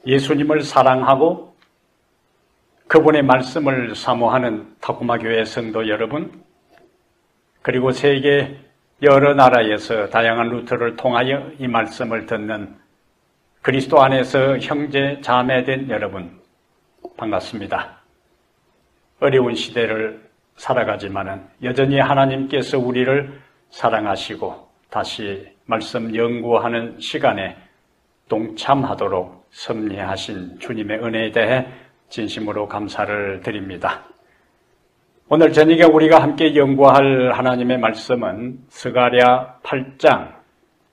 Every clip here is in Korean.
예수님을 사랑하고 그분의 말씀을 사모하는 타코마 교회 성도 여러분, 그리고 세계 여러 나라에서 다양한 루트를 통하여 이 말씀을 듣는 그리스도 안에서 형제 자매된 여러분, 반갑습니다. 어려운 시대를 살아가지만은 여전히 하나님께서 우리를 사랑하시고 다시 말씀 연구하는 시간에 동참하도록 섭리하신 주님의 은혜에 대해 진심으로 감사를 드립니다. 오늘 저녁에 우리가 함께 연구할 하나님의 말씀은 스가랴 8장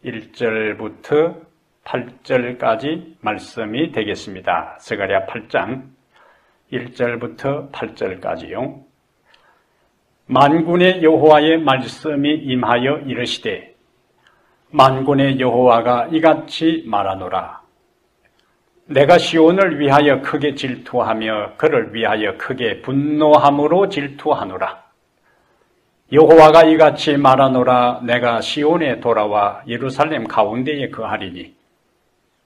1절부터 8절까지 말씀이 되겠습니다. 스가랴 8장 1절부터 8절까지요. 만군의 여호와의 말씀이 임하여 이르시되 만군의 여호와가 이같이 말하노라. 내가 시온을 위하여 크게 질투하며 그를 위하여 크게 분노함으로 질투하노라. 여호와가 이같이 말하노라. 내가 시온에 돌아와 예루살렘 가운데에 거하리니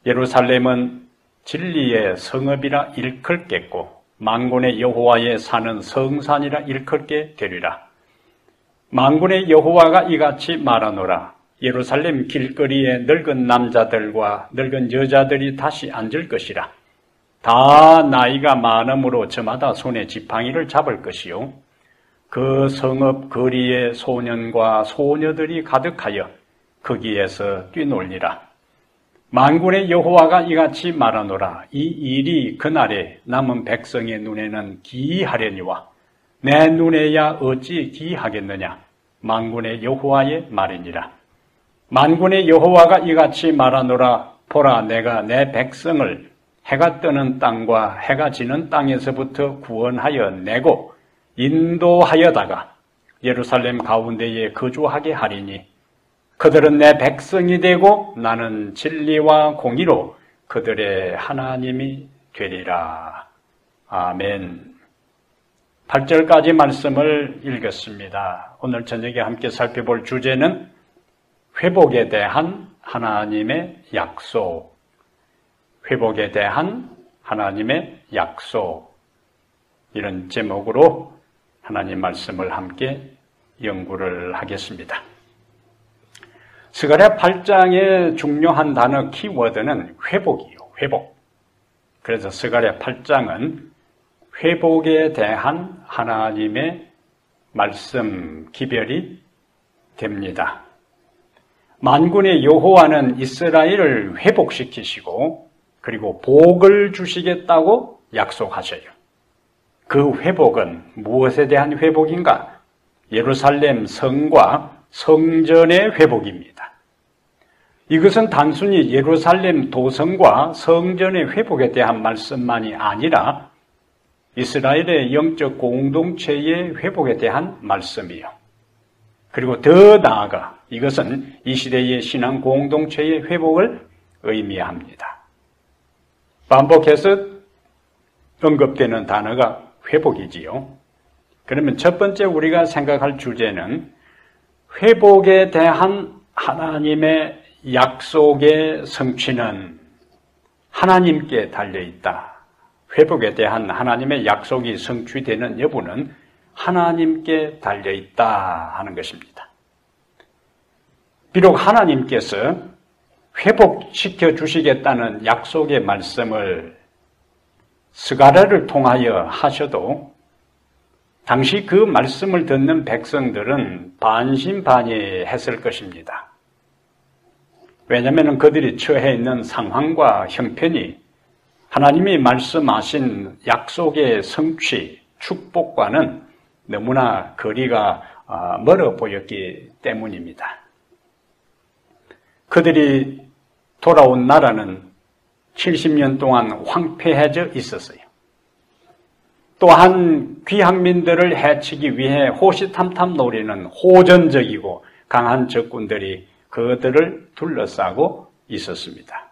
예루살렘은 진리의 성읍이라 일컬겠고 만군의 여호와의 사는 성산이라 일컬게 되리라. 만군의 여호와가 이같이 말하노라. 예루살렘 길거리에 늙은 남자들과 늙은 여자들이 다시 앉을 것이라. 다 나이가 많음으로 저마다 손에 지팡이를 잡을 것이요. 그 성읍 거리에 소년과 소녀들이 가득하여 거기에서 뛰놀리라. 만군의 여호와가 이같이 말하노라. 이 일이 그날에 남은 백성의 눈에는 기이하려니와 내 눈에야 어찌 기이하겠느냐. 만군의 여호와의 말이니라. 만군의 여호와가 이같이 말하노라. 보라, 내가 내 백성을 해가 뜨는 땅과 해가 지는 땅에서부터 구원하여 내고 인도하여다가 예루살렘 가운데에 거주하게 하리니 그들은 내 백성이 되고 나는 진리와 공의로 그들의 하나님이 되리라. 아멘. 8절까지 말씀을 읽었습니다. 오늘 저녁에 함께 살펴볼 주제는 회복에 대한 하나님의 약속. 회복에 대한 하나님의 약속. 이런 제목으로 하나님 말씀을 함께 연구를 하겠습니다. 스가랴 8장의 중요한 단어 키워드는 회복이요. 회복. 그래서 스가랴 8장은 회복에 대한 하나님의 말씀 기별이 됩니다. 만군의 여호와는 이스라엘을 회복시키시고 그리고 복을 주시겠다고 약속하셔요. 그 회복은 무엇에 대한 회복인가? 예루살렘 성과 성전의 회복입니다. 이것은 단순히 예루살렘 도성과 성전의 회복에 대한 말씀만이 아니라 이스라엘의 영적 공동체의 회복에 대한 말씀이요. 그리고 더 나아가 이것은 이 시대의 신앙 공동체의 회복을 의미합니다. 반복해서 언급되는 단어가 회복이지요. 그러면 첫 번째 우리가 생각할 주제는 회복에 대한 하나님의 약속의 성취는 하나님께 달려있다. 회복에 대한 하나님의 약속이 성취되는 여부는 하나님께 달려있다 하는 것입니다. 비록 하나님께서 회복시켜 주시겠다는 약속의 말씀을 스가랴를 통하여 하셔도 당시 그 말씀을 듣는 백성들은 반신반의했을 것입니다. 왜냐하면 그들이 처해 있는 상황과 형편이 하나님이 말씀하신 약속의 성취, 축복과는 너무나 거리가 멀어 보였기 때문입니다. 그들이 돌아온 나라는 70년 동안 황폐해져 있었어요. 또한 귀향민들을 해치기 위해 호시탐탐 노리는 호전적이고 강한 적군들이 그들을 둘러싸고 있었습니다.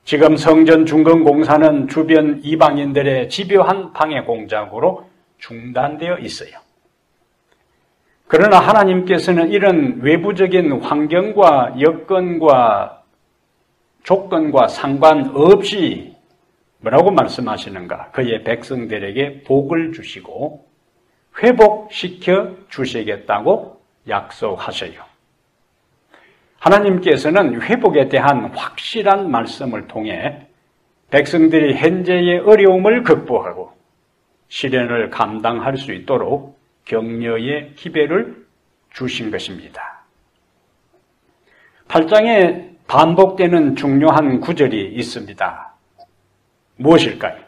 지금 성전 중건 공사는 주변 이방인들의 집요한 방해 공작으로 중단되어 있어요. 그러나 하나님께서는 이런 외부적인 환경과 여건과 조건과 상관없이 뭐라고 말씀하시는가? 그의 백성들에게 복을 주시고 회복시켜 주시겠다고 약속하셔요. 하나님께서는 회복에 대한 확실한 말씀을 통해 백성들이 현재의 어려움을 극복하고 시련을 감당할 수 있도록 격려의 기회를 주신 것입니다. 8장에 반복되는 중요한 구절이 있습니다. 무엇일까요?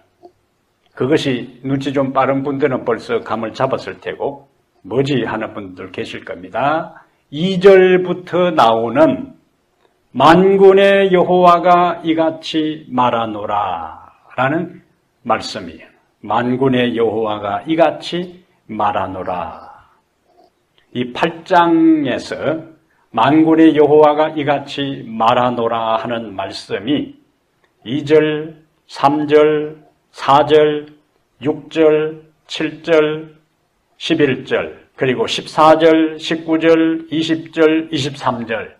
그것이 눈치 좀 빠른 분들은 벌써 감을 잡았을 테고 뭐지 하는 분들 계실 겁니다. 2절부터 나오는 만군의 여호와가 이같이 말하노라 라는 말씀이에요. 만군의 여호와가 이같이 말하노라. 이 8장에서 만군의 여호와가 이같이 말하노라 하는 말씀이 2절, 3절, 4절, 6절, 7절, 11절, 그리고 14절, 19절, 20절, 23절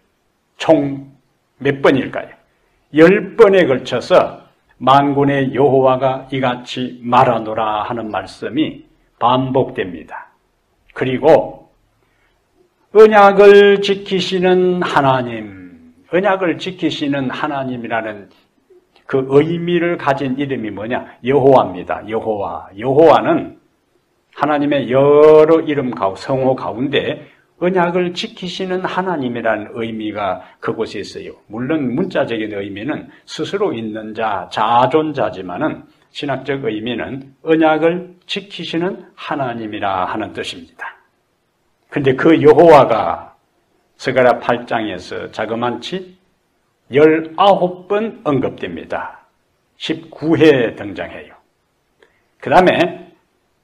총 몇 번일까요? 10번에 걸쳐서 만군의 여호와가 이같이 말하노라 하는 말씀이 반복됩니다. 그리고 언약을 지키시는 하나님, 언약을 지키시는 하나님이라는 그 의미를 가진 이름이 뭐냐? 여호와입니다. 여호와. 여호와는 하나님의 여러 이름 성호 가운데 언약을 지키시는 하나님이라는 의미가 그곳에 있어요. 물론 문자적인 의미는 스스로 있는 자, 자존자지만은 신학적 의미는 언약을 지키시는 하나님이라 하는 뜻입니다. 근데 그 여호와가 스가랴 8장에서 자그만치 19번 언급됩니다. 19회 등장해요. 그 다음에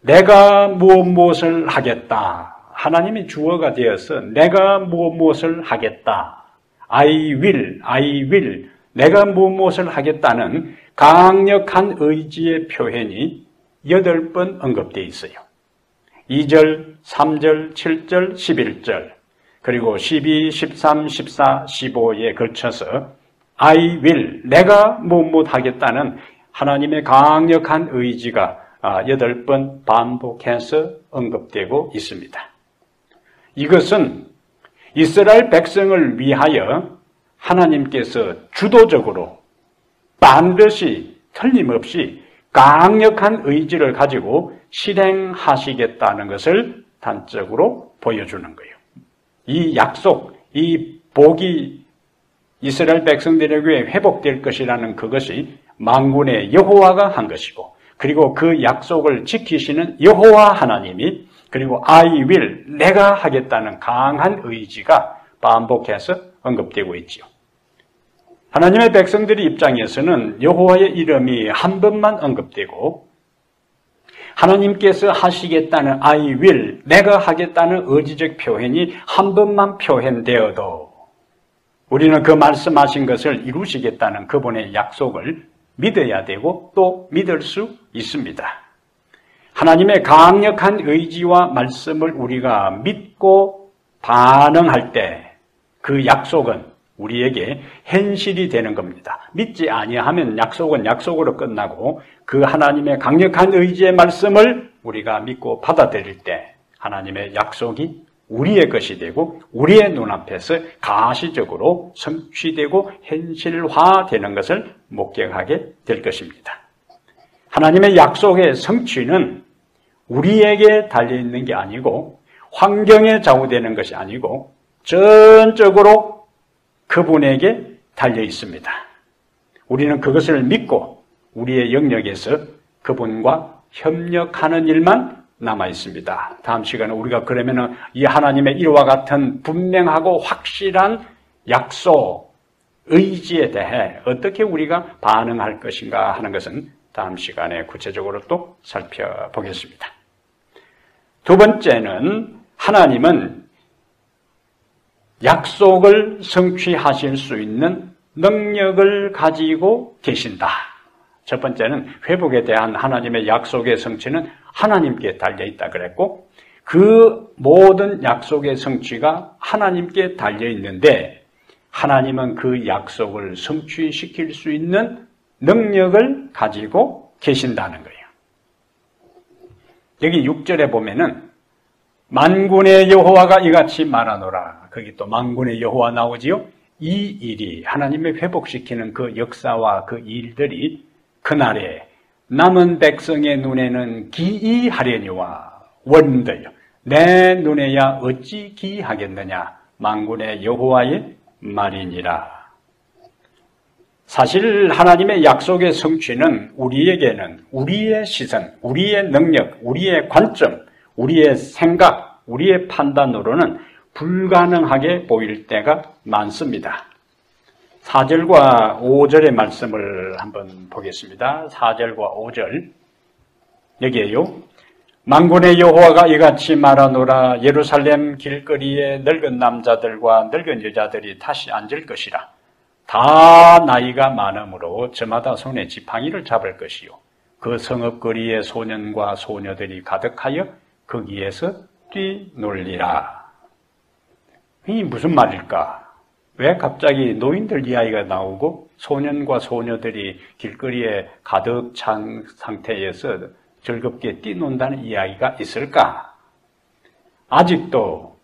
내가 무엇을 하겠다. 하나님이 주어가 되어서 내가 무엇을 하겠다. I will. 내가 무엇을 하겠다는 강력한 의지의 표현이 8번 언급되어 있어요. 2절, 3절, 7절, 11절, 그리고 12, 13, 14, 15에 걸쳐서 I will, 내가 무엇 하겠다는 하나님의 강력한 의지가 8번 반복해서 언급되고 있습니다. 이것은 이스라엘 백성을 위하여 하나님께서 주도적으로 반드시 틀림없이 강력한 의지를 가지고 실행하시겠다는 것을 단적으로 보여주는 거예요. 이 약속, 이 복이 이스라엘 백성들에게 회복될 것이라는 그것이 만군의 여호와가 한 것이고, 그리고 그 약속을 지키시는 여호와 하나님이, 그리고 I will, 내가 하겠다는 강한 의지가 반복해서 언급되고 있지요. 하나님의 백성들의 입장에서는 여호와의 이름이 한 번만 언급되고 하나님께서 하시겠다는 I will, 내가 하겠다는 의지적 표현이 한 번만 표현되어도 우리는 그 말씀하신 것을 이루시겠다는 그분의 약속을 믿어야 되고 또 믿을 수 있습니다. 하나님의 강력한 의지와 말씀을 우리가 믿고 반응할 때 그 약속은 우리에게 현실이 되는 겁니다. 믿지 아니하면 약속은 약속으로 끝나고 그 하나님의 강력한 의지의 말씀을 우리가 믿고 받아들일 때 하나님의 약속이 우리의 것이 되고 우리의 눈앞에서 가시적으로 성취되고 현실화되는 것을 목격하게 될 것입니다. 하나님의 약속의 성취는 우리에게 달려있는 게 아니고 환경에 좌우되는 것이 아니고 전적으로 그분에게 달려 있습니다. 우리는 그것을 믿고 우리의 영역에서 그분과 협력하는 일만 남아 있습니다. 다음 시간에 우리가 그러면은 이 하나님의 이와 같은 분명하고 확실한 약속, 의지에 대해 어떻게 우리가 반응할 것인가 하는 것은 다음 시간에 구체적으로 또 살펴보겠습니다. 두 번째는 하나님은 약속을 성취하실 수 있는 능력을 가지고 계신다. 첫 번째는 회복에 대한 하나님의 약속의 성취는 하나님께 달려있다 그랬고 그 모든 약속의 성취가 하나님께 달려있는데 하나님은 그 약속을 성취시킬 수 있는 능력을 가지고 계신다는 거예요. 여기 6절에 보면은 만군의 여호와가 이같이 말하노라. 거기 또 만군의 여호와 나오지요. 이 일이 하나님의 회복시키는 그 역사와 그 일들이 그날에 남은 백성의 눈에는 기이하려니와 원더요. 내 눈에야 어찌 기이하겠느냐. 만군의 여호와의 말이니라. 사실 하나님의 약속의 성취는 우리에게는 우리의 시선, 우리의 능력, 우리의 관점, 우리의 생각, 우리의 판단으로는 불가능하게 보일 때가 많습니다. 4절과 5절의 말씀을 한번 보겠습니다. 4절과 5절 여기에요. 만군의 여호와가 이같이 말하노라. 예루살렘 길거리에 늙은 남자들과 늙은 여자들이 다시 앉을 것이라. 다 나이가 많으므로 저마다 손에 지팡이를 잡을 것이요. 그 성읍거리에 소년과 소녀들이 가득하여 거기에서 뛰놀리라. 이 무슨 말일까? 왜 갑자기 노인들 이야기가 나오고 소년과 소녀들이 길거리에 가득 찬 상태에서 즐겁게 뛰논다는 이야기가 있을까? 아직도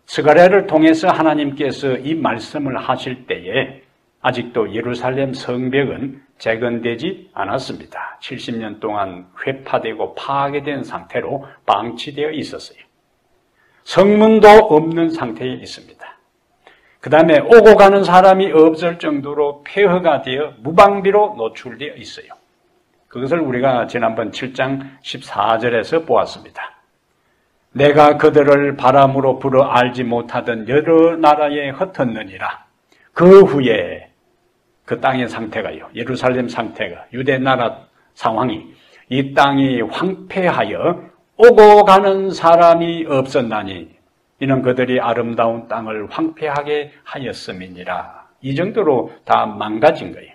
스가랴를 통해서 하나님께서 이 말씀을 하실 때에 아직도 예루살렘 성벽은 재건되지 않았습니다. 70년 동안 회파되고 파괴된 상태로 방치되어 있었어요. 성문도 없는 상태에 있습니다. 그 다음에 오고 가는 사람이 없을 정도로 폐허가 되어 무방비로 노출되어 있어요. 그것을 우리가 지난번 7장 14절에서 보았습니다. 내가 그들을 바람으로 불어 알지 못하던 여러 나라에 흩었느니라. 그 후에 그 땅의 상태가요, 예루살렘 상태가, 유대 나라 상황이, 이 땅이 황폐하여 오고 가는 사람이 없었나니 이는 그들이 아름다운 땅을 황폐하게 하였음이니라. 이 정도로 다 망가진 거예요.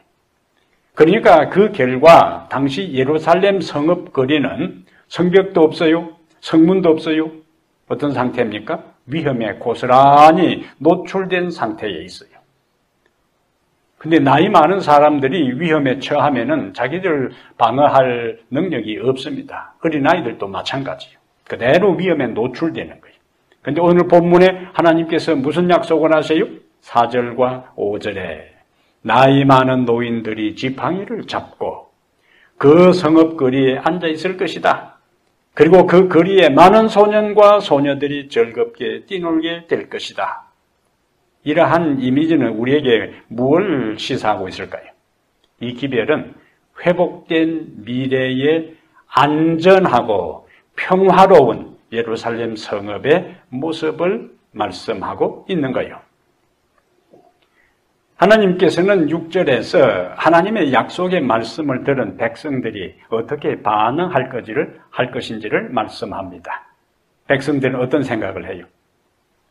그러니까 그 결과 당시 예루살렘 성읍 거리는 성벽도 없어요, 성문도 없어요. 어떤 상태입니까? 위험에 고스란히 노출된 상태에 있어요. 근데 나이 많은 사람들이 위험에 처하면은 자기들 방어할 능력이 없습니다. 어린아이들도 마찬가지예요. 그대로 위험에 노출되는 거예요. 근데 오늘 본문에 하나님께서 무슨 약속을 하세요? 4절과 5절에 나이 많은 노인들이 지팡이를 잡고 그 성읍 거리에 앉아 있을 것이다. 그리고 그 거리에 많은 소년과 소녀들이 즐겁게 뛰놀게 될 것이다. 이러한 이미지는 우리에게 무엇을 시사하고 있을까요? 이 기별은 회복된 미래의 안전하고 평화로운 예루살렘 성읍의 모습을 말씀하고 있는 거예요. 하나님께서는 6절에서 하나님의 약속의 말씀을 들은 백성들이 어떻게 반응할 것인지를 말씀합니다. 백성들은 어떤 생각을 해요?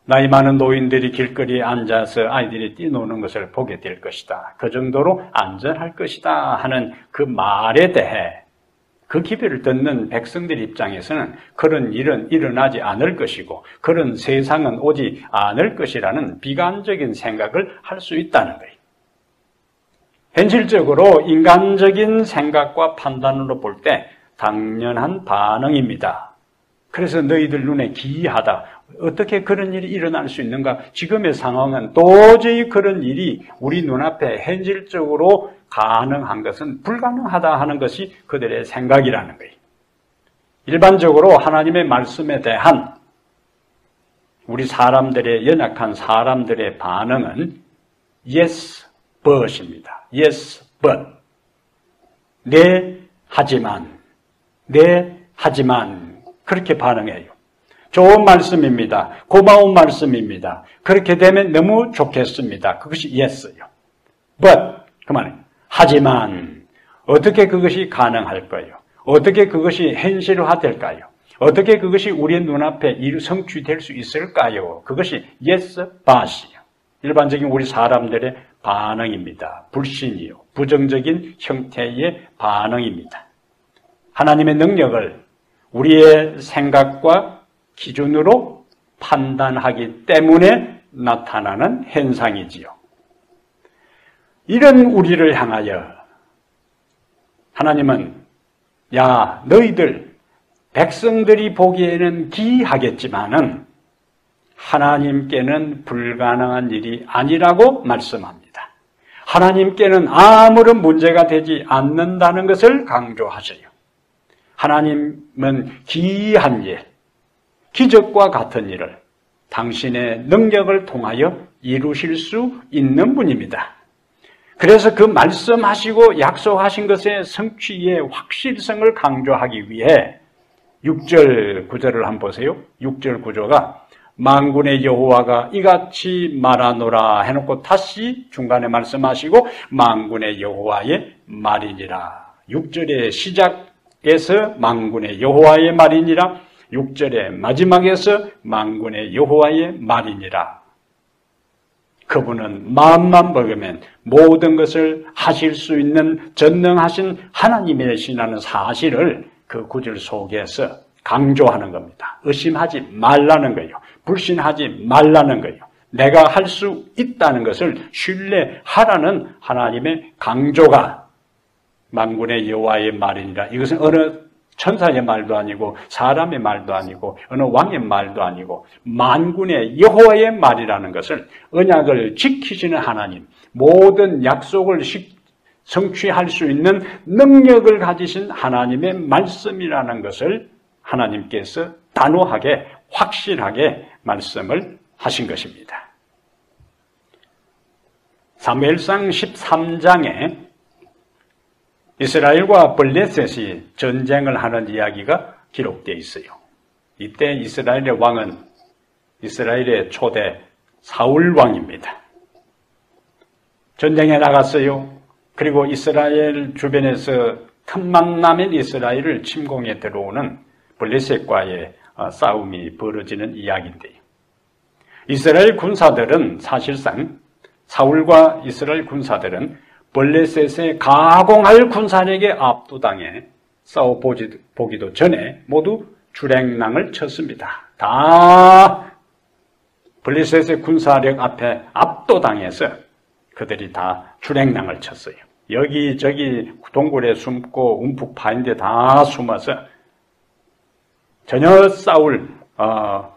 나이 많은 노인들이 길거리에 앉아서 아이들이 뛰노는 것을 보게 될 것이다. 그 정도로 안전할 것이다 하는 그 말에 대해 그 기별을 듣는 백성들 입장에서는 그런 일은 일어나지 않을 것이고 그런 세상은 오지 않을 것이라는 비관적인 생각을 할 수 있다는 거예요. 현실적으로 인간적인 생각과 판단으로 볼 때 당연한 반응입니다. 그래서 너희들 눈에 기이하다. 어떻게 그런 일이 일어날 수 있는가? 지금의 상황은 도저히 그런 일이 우리 눈앞에 현실적으로 가능한 것은 불가능하다 하는 것이 그들의 생각이라는 거예요. 일반적으로 하나님의 말씀에 대한 우리 사람들의, 연약한 사람들의 반응은 yes, but입니다. yes, but. 네, 하지만. 네, 하지만. 그렇게 반응해요. 좋은 말씀입니다. 고마운 말씀입니다. 그렇게 되면 너무 좋겠습니다. 그것이 yes요. but, 그만해. 하지만 어떻게 그것이 가능할까요? 어떻게 그것이 현실화될까요? 어떻게 그것이 우리의 눈앞에 성취될 수 있을까요? 그것이 yes, but이요. 일반적인 우리 사람들의 반응입니다. 불신이요. 부정적인 형태의 반응입니다. 하나님의 능력을 우리의 생각과 기준으로 판단하기 때문에 나타나는 현상이지요. 이런 우리를 향하여 하나님은 야 너희들 백성들이 보기에는 기이하겠지만은 하나님께는 불가능한 일이 아니라고 말씀합니다. 하나님께는 아무런 문제가 되지 않는다는 것을 강조하셔요. 하나님은 기이한 일, 기적과 같은 일을 당신의 능력을 통하여 이루실 수 있는 분입니다. 그래서 그 말씀하시고 약속하신 것의 성취의 확실성을 강조하기 위해 6절 구절을 한번 보세요. 6절 구조가 만군의 여호와가 이같이 말하노라 해놓고 다시 중간에 말씀하시고 만군의 여호와의 말이니라. 6절의 시작에서 만군의 여호와의 말이니라. 6절의 마지막에서 만군의 여호와의 말이니라. 그분은 마음만 먹으면 모든 것을 하실 수 있는 전능하신 하나님이시라는 사실을 그 구절 속에서 강조하는 겁니다. 의심하지 말라는 거예요. 불신하지 말라는 거예요. 내가 할 수 있다는 것을 신뢰하라는 하나님의 강조가 만군의 여호와의 말이니라. 이것은 어느 천사의 말도 아니고 사람의 말도 아니고 어느 왕의 말도 아니고 만군의 여호와의 말이라는 것을 언약을 지키시는 하나님, 모든 약속을 성취할 수 있는 능력을 가지신 하나님의 말씀이라는 것을 하나님께서 단호하게 확실하게 말씀을 하신 것입니다. 사무엘상 13장에 이스라엘과 블레셋이 전쟁을 하는 이야기가 기록되어 있어요. 이때 이스라엘의 왕은 이스라엘의 초대 사울 왕입니다. 전쟁에 나갔어요. 그리고 이스라엘 주변에서 틈만 나면 이스라엘을 침공해 들어오는 블레셋과의 싸움이 벌어지는 이야기인데요. 이스라엘 군사들은 사실상 사울과 이스라엘 군사들은 블레셋의 가공할 군사력에 압도당해 싸워보기도 전에 모두 주랭랑을 쳤습니다. 다 블레셋의 군사력 앞에 압도당해서 그들이 다 주랭랑을 쳤어요. 여기저기 동굴에 숨고 움푹 파인데 다 숨어서 전혀 싸울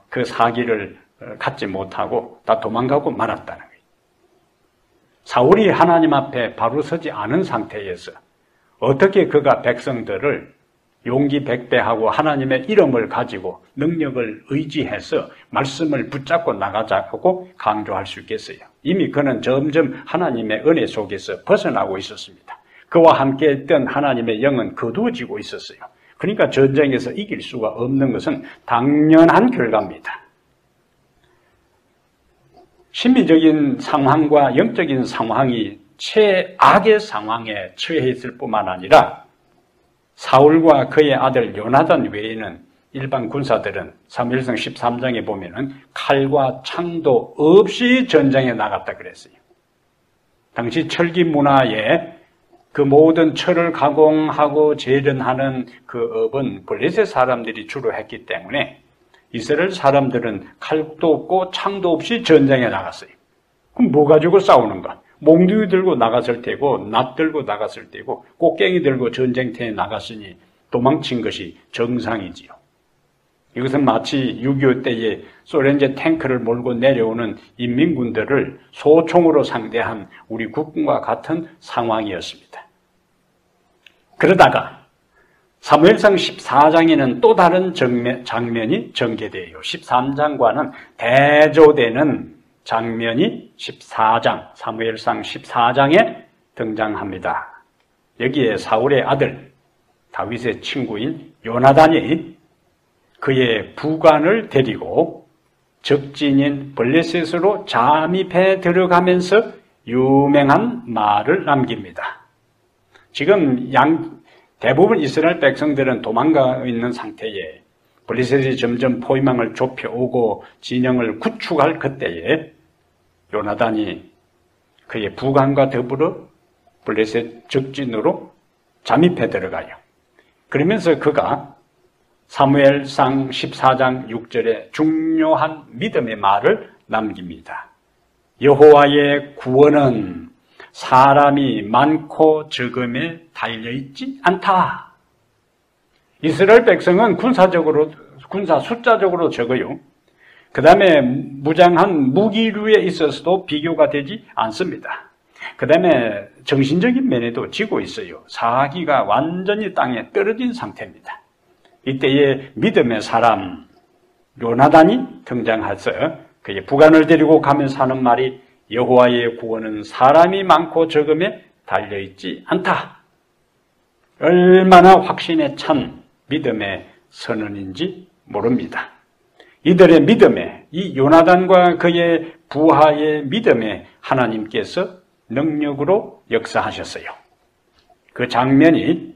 그 사기를 갖지 못하고 다 도망가고 말았다는 거예요. 사울이 하나님 앞에 바로 서지 않은 상태에서 어떻게 그가 백성들을 용기 백배하고 하나님의 이름을 가지고 능력을 의지해서 말씀을 붙잡고 나가자고 강조할 수 있겠어요? 이미 그는 점점 하나님의 은혜 속에서 벗어나고 있었습니다. 그와 함께 했던 하나님의 영은 거두어지고 있었어요. 그러니까 전쟁에서 이길 수가 없는 것은 당연한 결과입니다. 심리적인 상황과 영적인 상황이 최악의 상황에 처해 있을 뿐만 아니라 사울과 그의 아들 요나단 외에는 일반 군사들은 사무엘상 13장에 보면은 칼과 창도 없이 전쟁에 나갔다 그랬어요. 당시 철기 문화에 그 모든 철을 가공하고 재련하는 그 업은 블레셋 사람들이 주로 했기 때문에 이스라엘 사람들은 칼도 없고 창도 없이 전쟁에 나갔어요. 그럼 뭐 가지고 싸우는가? 몽둥이 들고 나갔을 때고 낫 들고 나갔을 때고 꽃갱이 들고 전쟁터에 나갔으니 도망친 것이 정상이지요. 이것은 마치 6.25 때에 소련제 탱크를 몰고 내려오는 인민군들을 소총으로 상대한 우리 국군과 같은 상황이었습니다. 그러다가 사무엘상 14장에는 또 다른 장면이 전개되어요. 13장과는 대조되는 장면이 14장, 사무엘상 14장에 등장합니다. 여기에 사울의 아들, 다윗의 친구인 요나단이 그의 부관을 데리고 적진인 블레셋으로 잠입해 들어가면서 유명한 말을 남깁니다. 지금 대부분 이스라엘 백성들은 도망가 있는 상태에 블레셋이 점점 포위망을 좁혀오고 진영을 구축할 그때에 요나단이 그의 부관과 더불어 블레셋 적진으로 잠입해 들어가요. 그러면서 그가 사무엘상 14장 6절에 중요한 믿음의 말을 남깁니다. 여호와의 구원은 사람이 많고 적음에 달려있지 않다. 이스라엘 백성은 군사 숫자적으로 적어요. 그 다음에 무장한 무기류에 있어서도 비교가 되지 않습니다. 그 다음에 정신적인 면에도 지고 있어요. 사기가 완전히 땅에 떨어진 상태입니다. 이때에 믿음의 사람 요나단이 등장해서 그의 부관을 데리고 가면서 하는 말이 여호와의 구원은 사람이 많고 적음에 달려있지 않다. 얼마나 확신에 찬 믿음의 선언인지 모릅니다. 이들의 믿음에, 이 요나단과 그의 부하의 믿음에 하나님께서 능력으로 역사하셨어요. 그 장면이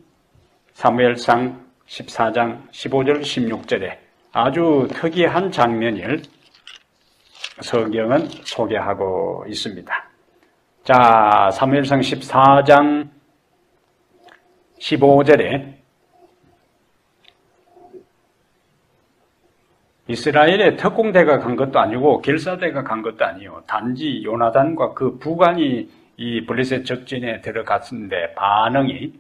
사무엘상 14장 15절 16절에 아주 특이한 장면을 성경은 소개하고 있습니다. 자, 사무엘상 14장 15절에 이스라엘의 특공대가 간 것도 아니고 결사대가 간 것도 아니에요. 단지 요나단과 그 부관이 이 블레셋 적진에 들어갔는데 반응이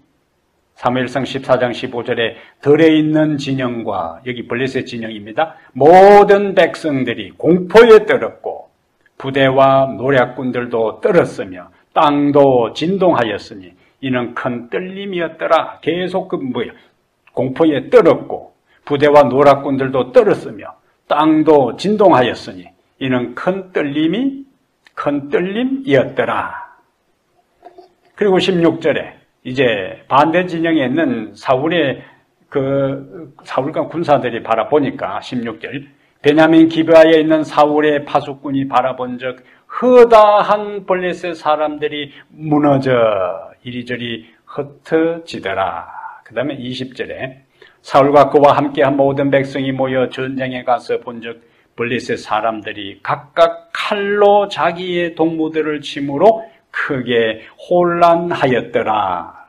사무엘상 14장 15절에 들에 있는 진영과 여기 블레셋 진영입니다. 모든 백성들이 공포에 떨었고 부대와 노략군들도 떨었으며 땅도 진동하였으니 이는 큰 떨림이었더라. 계속 공포에 떨었고 부대와 노략군들도 떨었으며 땅도 진동하였으니 이는 큰 떨림이었더라. 그리고 16절에 이제 반대 진영에 있는 사울과 군사들이 바라보니까 16절 베냐민 기브아에 있는 사울의 파수꾼이 바라본 적 허다한 블레셋 사람들이 무너져 이리저리 흩어지더라. 그 다음에 20절에 사울과 그와 함께한 모든 백성이 모여 전쟁에 가서 본즉 블레셋 사람들이 각각 칼로 자기의 동무들을 침으로 크게 혼란하였더라.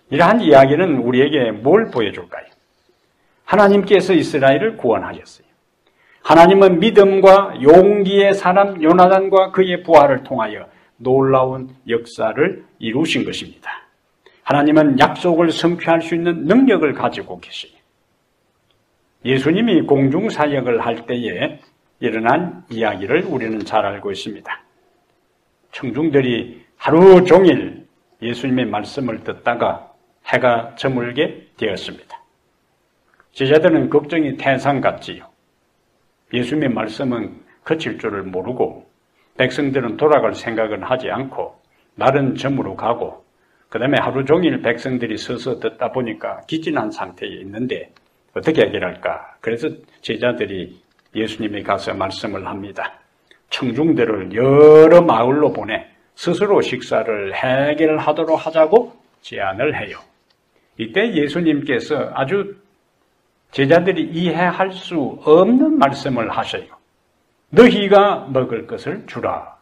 이러한 이야기는 우리에게 뭘 보여줄까요? 하나님께서 이스라엘을 구원하셨어요. 하나님은 믿음과 용기의 사람 요나단과 그의 부하를 통하여 놀라운 역사를 이루신 것입니다. 하나님은 약속을 성취할 수 있는 능력을 가지고 계세요. 예수님이 공중사역을 할 때에 일어난 이야기를 우리는 잘 알고 있습니다. 청중들이 하루 종일 예수님의 말씀을 듣다가 해가 저물게 되었습니다. 제자들은 걱정이 태산 같지요. 예수님의 말씀은 그칠 줄을 모르고 백성들은 돌아갈 생각은 하지 않고 날은 저물어 가고 그 다음에 하루 종일 백성들이 서서 듣다 보니까 기진한 상태에 있는데 어떻게 해결할까? 그래서 제자들이 예수님이 가서 말씀을 합니다. 청중들을 여러 마을로 보내 스스로 식사를 해결하도록 하자고 제안을 해요. 이때 예수님께서 아주 제자들이 이해할 수 없는 말씀을 하셔요. 너희가 먹을 것을 주라.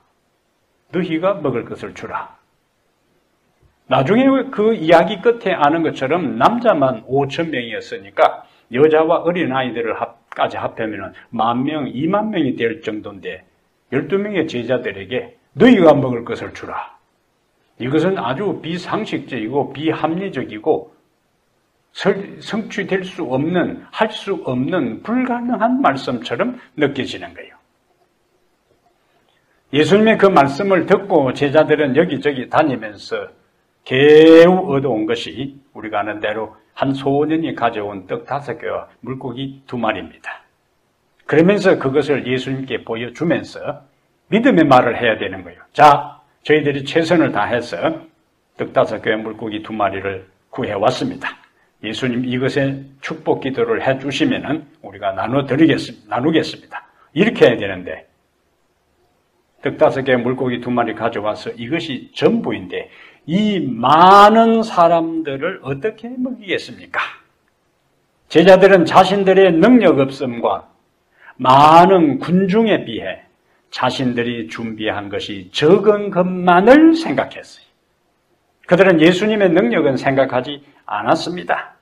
너희가 먹을 것을 주라. 나중에 그 이야기 끝에 아는 것처럼 남자만 5,000명이었으니까 여자와 어린아이들까지 합하면 10,000명, 20,000명이 될 정도인데 12명의 제자들에게 너희가 먹을 것을 주라. 이것은 아주 비상식적이고 비합리적이고 성취될 수 없는, 할 수 없는 불가능한 말씀처럼 느껴지는 거예요. 예수님의 그 말씀을 듣고 제자들은 여기저기 다니면서 겨우 얻어온 것이 우리가 아는 대로 한 소년이 가져온 떡 5개와 물고기 2마리입니다. 그러면서 그것을 예수님께 보여주면서 믿음의 말을 해야 되는 거예요. 자, 저희들이 최선을 다해서 떡 5개와 물고기 2마리를 구해왔습니다. 예수님 이것에 축복 기도를 해주시면 우리가 나누겠습니다. 이렇게 해야 되는데 떡 5개 물고기 2마리 가져와서 이것이 전부인데 이 많은 사람들을 어떻게 먹이겠습니까? 제자들은 자신들의 능력 없음과 많은 군중에 비해 자신들이 준비한 것이 적은 것만을 생각했어요. 그들은 예수님의 능력은 생각하지 않았습니다.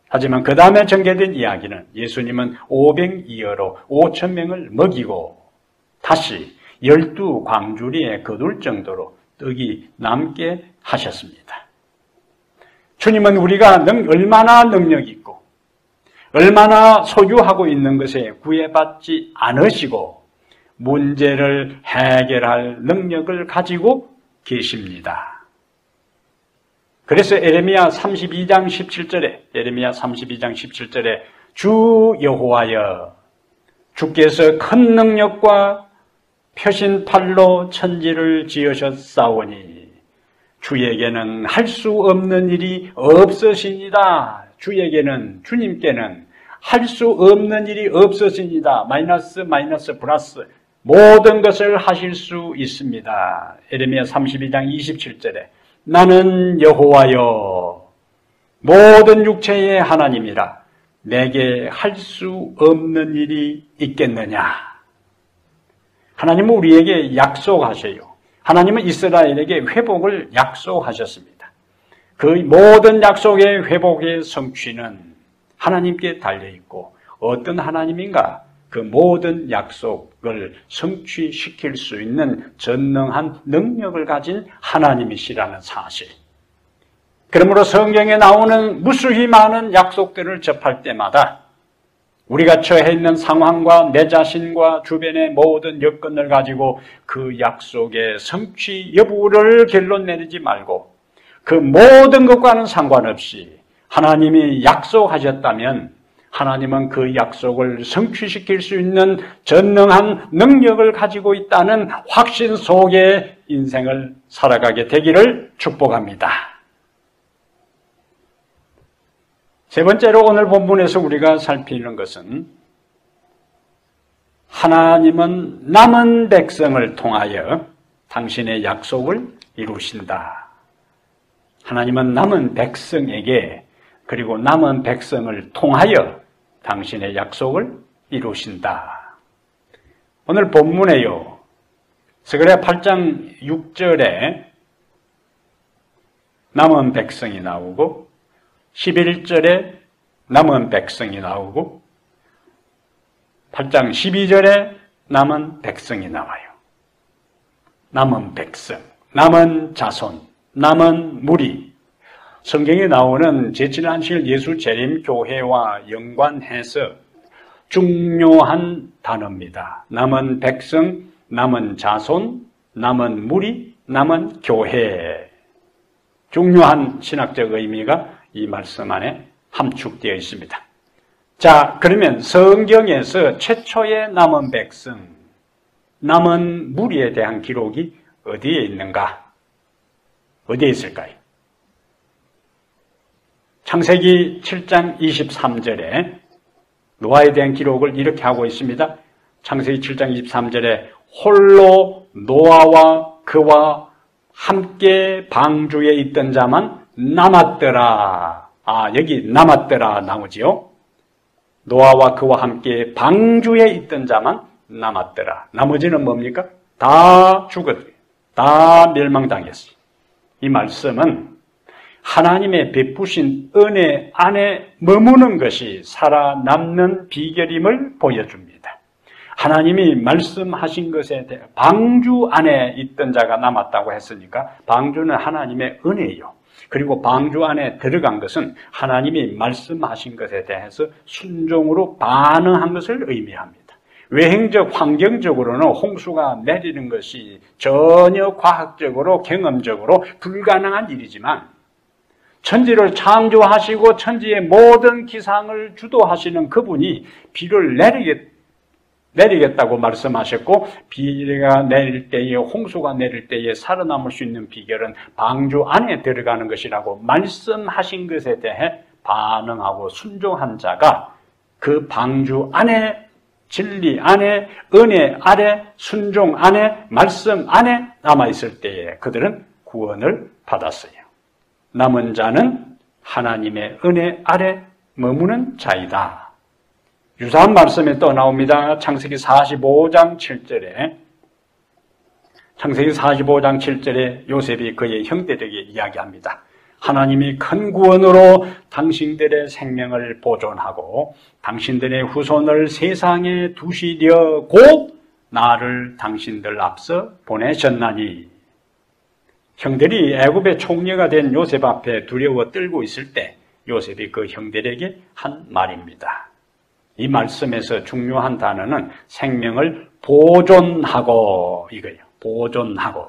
하지만 그 다음에 전개된 이야기는 예수님은 500이어로 5,000명을 먹이고 다시 12광주리에 거둘 정도로 떡이 남게 하셨습니다. 주님은 우리가 얼마나 능력 있고 얼마나 소유하고 있는 것에 구애받지 않으시고 문제를 해결할 능력을 가지고 계십니다. 그래서 예레미야 32장 17절에 주 여호와여 주께서 큰 능력과 펴신 팔로 천지를 지으셨사오니 주에게는 할 수 없는 일이 없으시니라. 주님께는 할 수 없는 일이 없으시니라. 마이너스 플러스 모든 것을 하실 수 있습니다. 예레미야 32장 27절에 나는 여호와여 모든 육체의 하나님이라 내게 할 수 없는 일이 있겠느냐. 하나님은 우리에게 약속하셔요. 하나님은 이스라엘에게 회복을 약속하셨습니다. 그 모든 약속의 회복의 성취는 하나님께 달려있고 어떤 하나님인가? 그 모든 약속을 성취시킬 수 있는 전능한 능력을 가진 하나님이시라는 사실. 그러므로 성경에 나오는 무수히 많은 약속들을 접할 때마다 우리가 처해 있는 상황과 내 자신과 주변의 모든 여건을 가지고 그 약속의 성취 여부를 결론 내리지 말고 그 모든 것과는 상관없이 하나님이 약속하셨다면 하나님은 그 약속을 성취시킬 수 있는 전능한 능력을 가지고 있다는 확신 속에 인생을 살아가게 되기를 축복합니다. 세 번째로 오늘 본문에서 우리가 살피는 것은 하나님은 남은 백성을 통하여 당신의 약속을 이루신다. 하나님은 남은 백성에게 그리고 남은 백성을 통하여 당신의 약속을 이루신다. 오늘 본문에요. 스가랴 8장 6절에 남은 백성이 나오고 11절에 남은 백성이 나오고 8장 12절에 남은 백성이 나와요. 남은 백성, 남은 자손, 남은 무리. 성경에 나오는 제7안식 예수 재림교회와 연관해서 중요한 단어입니다. 남은 백성, 남은 자손, 남은 무리, 남은 교회. 중요한 신학적 의미가 이 말씀 안에 함축되어 있습니다. 자, 그러면 성경에서 최초의 남은 백성, 남은 무리에 대한 기록이 어디에 있는가? 어디에 있을까요? 창세기 7장 23절에 노아에 대한 기록을 이렇게 하고 있습니다. 창세기 7장 23절에 홀로 노아와 그와 함께 방주에 있던 자만 남았더라. 여기 남았더라 나오지요. 노아와 그와 함께 방주에 있던 자만 남았더라. 나머지는 뭡니까? 다 죽었어요. 다 멸망당했어요. 이 말씀은 하나님의 베푸신 은혜 안에 머무는 것이 살아남는 비결임을 보여줍니다. 하나님이 말씀하신 것에 대해 방주 안에 있던 자가 남았다고 했으니까 방주는 하나님의 은혜요. 그리고 방주 안에 들어간 것은 하나님이 말씀하신 것에 대해서 순종으로 반응한 것을 의미합니다. 외행적, 환경적으로는 홍수가 내리는 것이 전혀 과학적으로, 경험적으로 불가능한 일이지만 천지를 창조하시고 천지의 모든 기상을 주도하시는 그분이 비를 내리겠다고 말씀하셨고 비가 내릴 때에 홍수가 내릴 때에 살아남을 수 있는 비결은 방주 안에 들어가는 것이라고 말씀하신 것에 대해 반응하고 순종한 자가 그 방주 안에 진리 안에 은혜 아래 순종 안에 말씀 안에 남아있을 때에 그들은 구원을 받았어요. 남은 자는 하나님의 은혜 아래 머무는 자이다. 유사한 말씀이 또 나옵니다. 창세기 45장 7절에 창세기 45장 7절에 요셉이 그의 형들에게 이야기합니다. 하나님이 큰 구원으로 당신들의 생명을 보존하고 당신들의 후손을 세상에 두시려 곧 나를 당신들 앞서 보내셨나니. 형들이 애굽의 총리가 된 요셉 앞에 두려워 떨고 있을 때 요셉이 그 형들에게 한 말입니다. 이 말씀에서 중요한 단어는 생명을 보존하고 이거예요. 보존하고.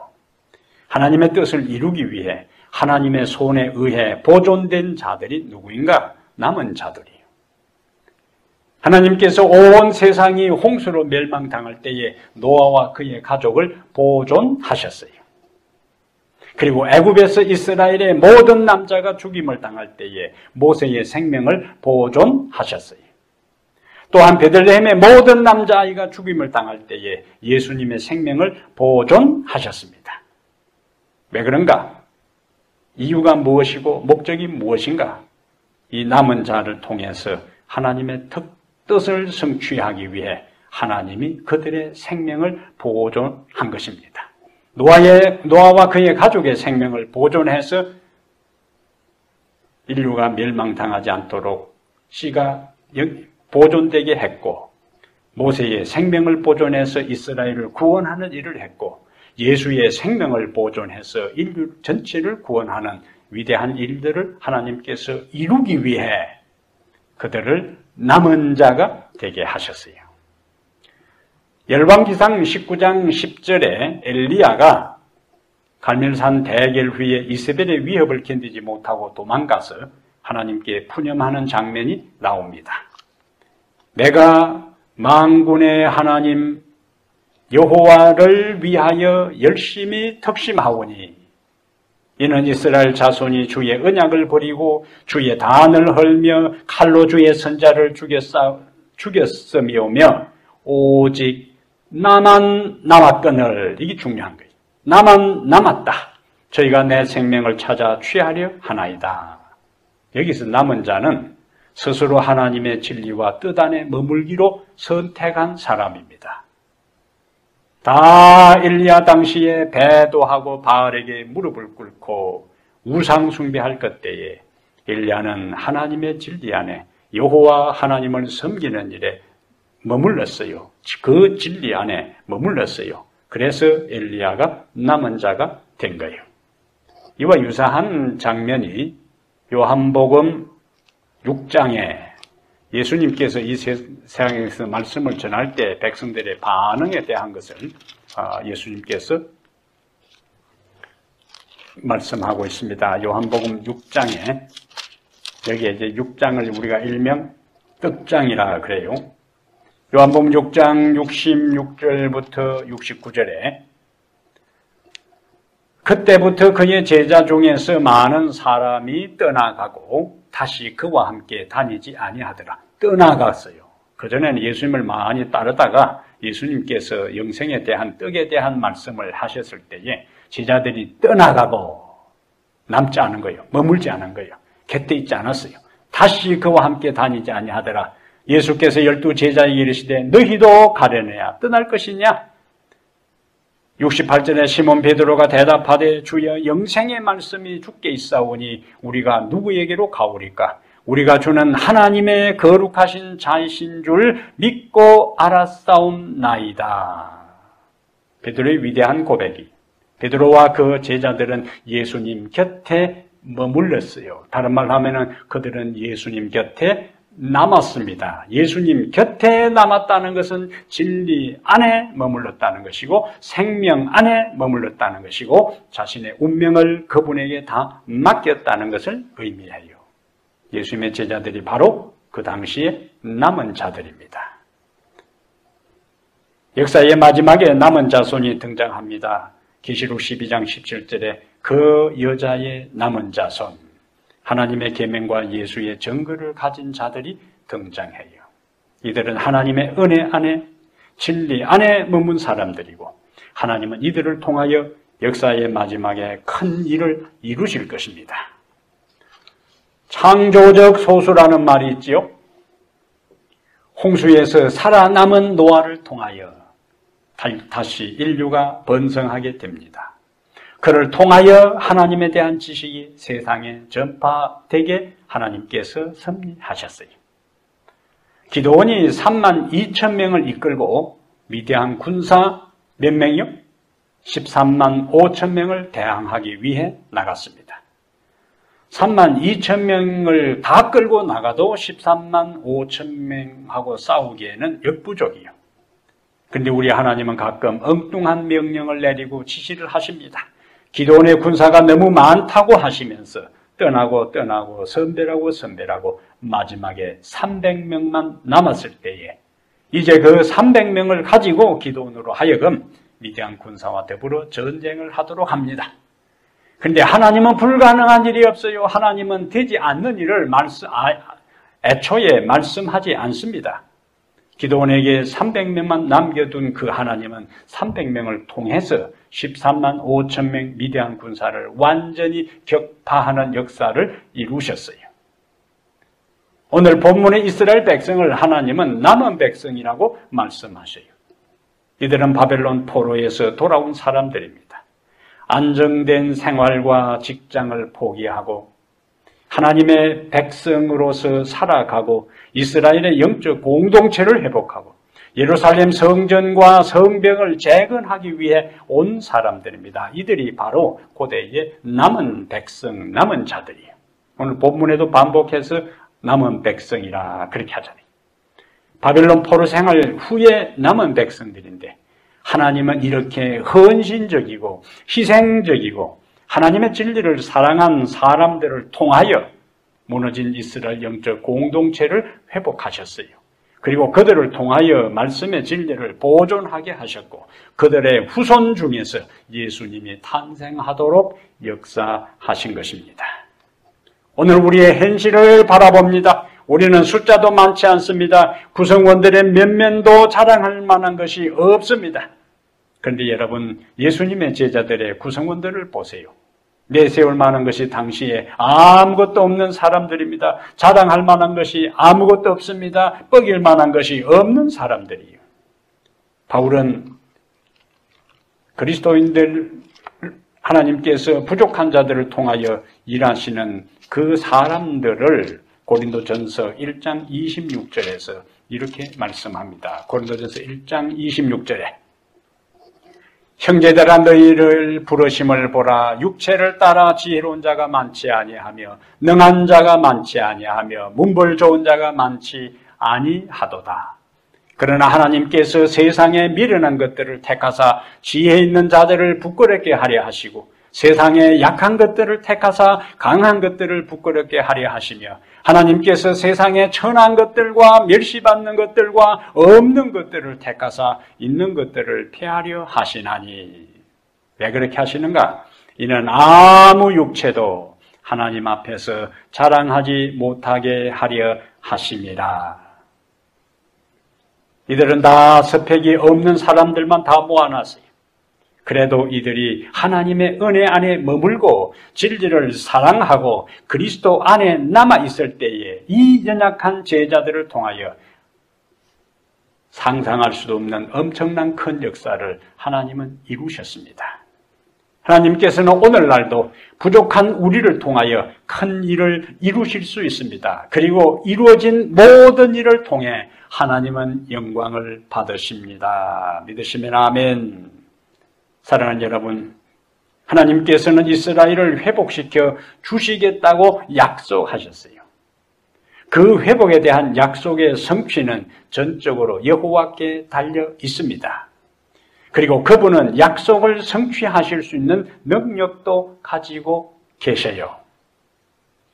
하나님의 뜻을 이루기 위해 하나님의 손에 의해 보존된 자들이 누구인가? 남은 자들이에요. 하나님께서 온 세상이 홍수로 멸망당할 때에 노아와 그의 가족을 보존하셨어요. 그리고 애굽에서 이스라엘의 모든 남자가 죽임을 당할 때에 모세의 생명을 보존하셨어요. 또한 베들레헴의 모든 남자아이가 죽임을 당할 때에 예수님의 생명을 보존하셨습니다. 왜 그런가? 이유가 무엇이고 목적이 무엇인가? 이 남은 자를 통해서 하나님의 뜻을 성취하기 위해 하나님이 그들의 생명을 보존한 것입니다. 노아와 그의 가족의 생명을 보존해서 인류가 멸망당하지 않도록 씨가 보존되게 했고, 모세의 생명을 보존해서 이스라엘을 구원하는 일을 했고, 예수의 생명을 보존해서 인류 전체를 구원하는 위대한 일들을 하나님께서 이루기 위해 그들을 남은 자가 되게 하셨어요. 열왕기상 19장 10절에 엘리야가 갈멜산 대결 후에 이세벨의 위협을 견디지 못하고 도망가서 하나님께 푸념하는 장면이 나옵니다. 내가 만군의 하나님 여호와를 위하여 열심히 특심하오니 이는 이스라엘 자손이 주의 언약을 버리고 주의 단을 헐며 칼로 주의 선자를 죽였으며며 오직 나만 남았거늘. 이게 중요한 거예요. 나만 남았다. 저희가 내 생명을 찾아 취하려 하나이다. 여기서 남은 자는 스스로 하나님의 진리와 뜻 안에 머물기로 선택한 사람입니다. 다 엘리야 당시에 배도하고 바알에게 무릎을 꿇고 우상 숭배할 그때에 엘리야는 하나님의 진리 안에 여호와 하나님을 섬기는 일에 머물렀어요. 그 진리 안에 머물렀어요. 그래서 엘리야가 남은 자가 된 거예요. 이와 유사한 장면이 요한복음 6장에 예수님께서 이 세상에서 말씀을 전할 때 백성들의 반응에 대한 것을 예수님께서 말씀하고 있습니다. 요한복음 6장에 여기에 이제 6장을 우리가 일명 떡장이라 그래요. 요한복음 6장 66절부터 69절에 그때부터 그의 제자 중에서 많은 사람이 떠나가고 다시 그와 함께 다니지 아니하더라. 떠나갔어요. 그전에는 예수님을 많이 따르다가 예수님께서 영생에 대한 떡에 대한 말씀을 하셨을 때에 제자들이 떠나가고 남지 않은 거예요. 머물지 않은 거예요. 곁에 있지 않았어요. 다시 그와 함께 다니지 아니하더라. 예수께서 12 제자에게 이르시되 너희도 가려내야 떠날 것이냐? 68절에 시몬 베드로가 대답하되 주여 영생의 말씀이 주께 있사오니 우리가 누구에게로 가오리까? 우리가 주는 하나님의 거룩하신 자이신 줄 믿고 알았사옵나이다. 베드로의 위대한 고백이, 베드로와 그 제자들은 예수님 곁에 머물렀어요. 다른 말로 하면은 그들은 예수님 곁에 남았습니다. 예수님 곁에 남았다는 것은 진리 안에 머물렀다는 것이고 생명 안에 머물렀다는 것이고 자신의 운명을 그분에게 다 맡겼다는 것을 의미해요. 예수님의 제자들이 바로 그 당시에 남은 자들입니다. 역사의 마지막에 남은 자손이 등장합니다. 계시록 12장 17절에 그 여자의 남은 자손, 하나님의 계명과 예수의 증거를 가진 자들이 등장해요. 이들은 하나님의 은혜 안에 진리 안에 머문 사람들이고 하나님은 이들을 통하여 역사의 마지막에 큰 일을 이루실 것입니다. 창조적 소수라는 말이 있지요. 홍수에서 살아남은 노아를 통하여 다시 인류가 번성하게 됩니다. 그를 통하여 하나님에 대한 지식이 세상에 전파되게 하나님께서 섭리하셨어요. 기드온이 3만 2천 명을 이끌고 미디안 군사 몇 명이요? 13만 5천 명을 대항하기 위해 나갔습니다. 3만 2천 명을 다 끌고 나가도 13만 5천 명하고 싸우기에는 역부족이요. 그런데 우리 하나님은 가끔 엉뚱한 명령을 내리고 지시를 하십니다. 기드온의 군사가 너무 많다고 하시면서 떠나고 선별하고 마지막에 300명만 남았을 때에 이제 그 300명을 가지고 기드온으로 하여금 미디안 군사와 더불어 전쟁을 하도록 합니다. 그런데 하나님은 불가능한 일이 없어요. 하나님은 되지 않는 일을 애초에 말씀하지 않습니다. 기드온에게 300명만 남겨둔 그 하나님은 300명을 통해서 13만 5천 명 미디안 군사를 완전히 격파하는 역사를 이루셨어요. 오늘 본문의 이스라엘 백성을 하나님은 남은 백성이라고 말씀하셔요. 이들은 바벨론 포로에서 돌아온 사람들입니다. 안정된 생활과 직장을 포기하고 하나님의 백성으로서 살아가고 이스라엘의 영적 공동체를 회복하고 예루살렘 성전과 성벽을 재건하기 위해 온 사람들입니다. 이들이 바로 고대의 남은 백성, 남은 자들이에요. 오늘 본문에도 반복해서 남은 백성이라 그렇게 하잖아요. 바벨론 포로 생활 후에 남은 백성들인데 하나님은 이렇게 헌신적이고 희생적이고 하나님의 진리를 사랑한 사람들을 통하여 무너진 이스라엘 영적 공동체를 회복하셨어요. 그리고 그들을 통하여 말씀의 진리를 보존하게 하셨고 그들의 후손 중에서 예수님이 탄생하도록 역사하신 것입니다. 오늘 우리의 현실을 바라봅니다. 우리는 숫자도 많지 않습니다. 구성원들의 면면도 자랑할 만한 것이 없습니다. 그런데 여러분, 예수님의 제자들의 구성원들을 보세요. 내세울 만한 것이 당시에 아무것도 없는 사람들입니다. 자랑할 만한 것이 아무것도 없습니다. 뻐길 만한 것이 없는 사람들이에요. 바울은 그리스도인들 하나님께서 부족한 자들을 통하여 일하시는 그 사람들을 고린도전서 1장 26절에서 이렇게 말씀합니다. 고린도전서 1장 26절에 형제들아 너희를 부르심을 보라. 육체를 따라 지혜로운 자가 많지 아니하며 능한 자가 많지 아니하며 문벌 좋은 자가 많지 아니하도다. 그러나 하나님께서 세상에 미련한 것들을 택하사 지혜 있는 자들을 부끄럽게 하려 하시고 세상에 약한 것들을 택하사 강한 것들을 부끄럽게 하려 하시며 하나님께서 세상에 천한 것들과 멸시받는 것들과 없는 것들을 택하사 있는 것들을 폐하려 하시나니. 왜 그렇게 하시는가? 이는 아무 육체도 하나님 앞에서 자랑하지 못하게 하려 하심이라. 이들은 다 스펙이 없는 사람들만 다 모아놨어요. 그래도 이들이 하나님의 은혜 안에 머물고 진리를 사랑하고 그리스도 안에 남아있을 때에 이 연약한 제자들을 통하여 상상할 수도 없는 엄청난 큰 역사를 하나님은 이루셨습니다. 하나님께서는 오늘날도 부족한 우리를 통하여 큰 일을 이루실 수 있습니다. 그리고 이루어진 모든 일을 통해 하나님은 영광을 받으십니다. 믿으시면 아멘. 사랑하는 여러분, 하나님께서는 이스라엘을 회복시켜 주시겠다고 약속하셨어요. 그 회복에 대한 약속의 성취는 전적으로 여호와께 달려 있습니다. 그리고 그분은 약속을 성취하실 수 있는 능력도 가지고 계셔요.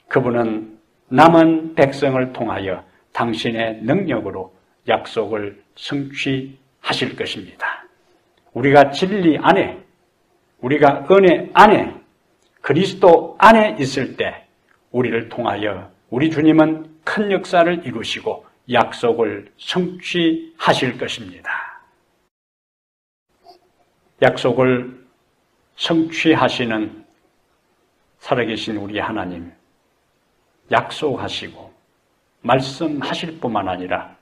그분은 남은 백성을 통하여 당신의 능력으로 약속을 성취하실 것입니다. 우리가 진리 안에, 우리가 은혜 안에, 그리스도 안에 있을 때 우리를 통하여 우리 주님은 큰 역사를 이루시고 약속을 성취하실 것입니다. 약속을 성취하시는 살아계신 우리 하나님, 약속하시고 말씀하실 뿐만 아니라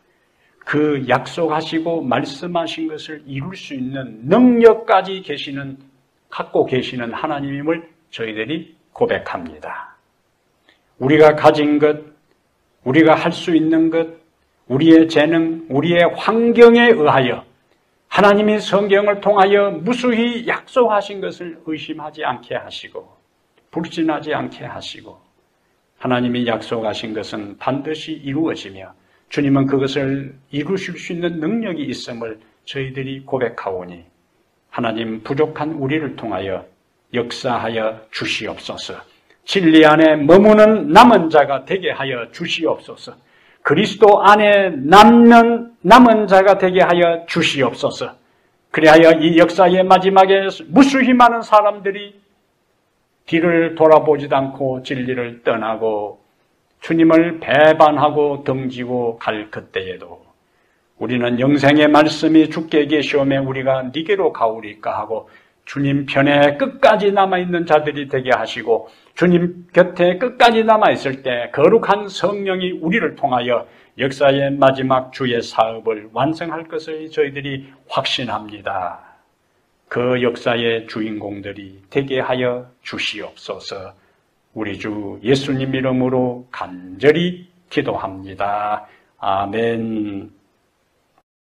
그 약속하시고 말씀하신 것을 이룰 수 있는 능력까지 갖고 계시는 하나님임을 저희들이 고백합니다. 우리가 가진 것, 우리가 할 수 있는 것, 우리의 재능, 우리의 환경에 의하여 하나님이 성경을 통하여 무수히 약속하신 것을 의심하지 않게 하시고 불신하지 않게 하시고 하나님이 약속하신 것은 반드시 이루어지며 주님은 그것을 이루실 수 있는 능력이 있음을 저희들이 고백하오니 하나님 부족한 우리를 통하여 역사하여 주시옵소서. 진리 안에 머무는 남은 자가 되게 하여 주시옵소서. 그리스도 안에 남은 자가 되게 하여 주시옵소서. 그리하여 이 역사의 마지막에 무수히 많은 사람들이 뒤를 돌아보지도 않고 진리를 떠나고 주님을 배반하고 등지고 갈 그때에도 우리는 영생의 말씀이 주께 계시오매 우리가 니게로 가오리까 하고 주님 편에 끝까지 남아있는 자들이 되게 하시고 주님 곁에 끝까지 남아있을 때 거룩한 성령이 우리를 통하여 역사의 마지막 주의 사업을 완성할 것을 저희들이 확신합니다. 그 역사의 주인공들이 되게 하여 주시옵소서. 우리 주 예수님 이름으로 간절히 기도합니다. 아멘.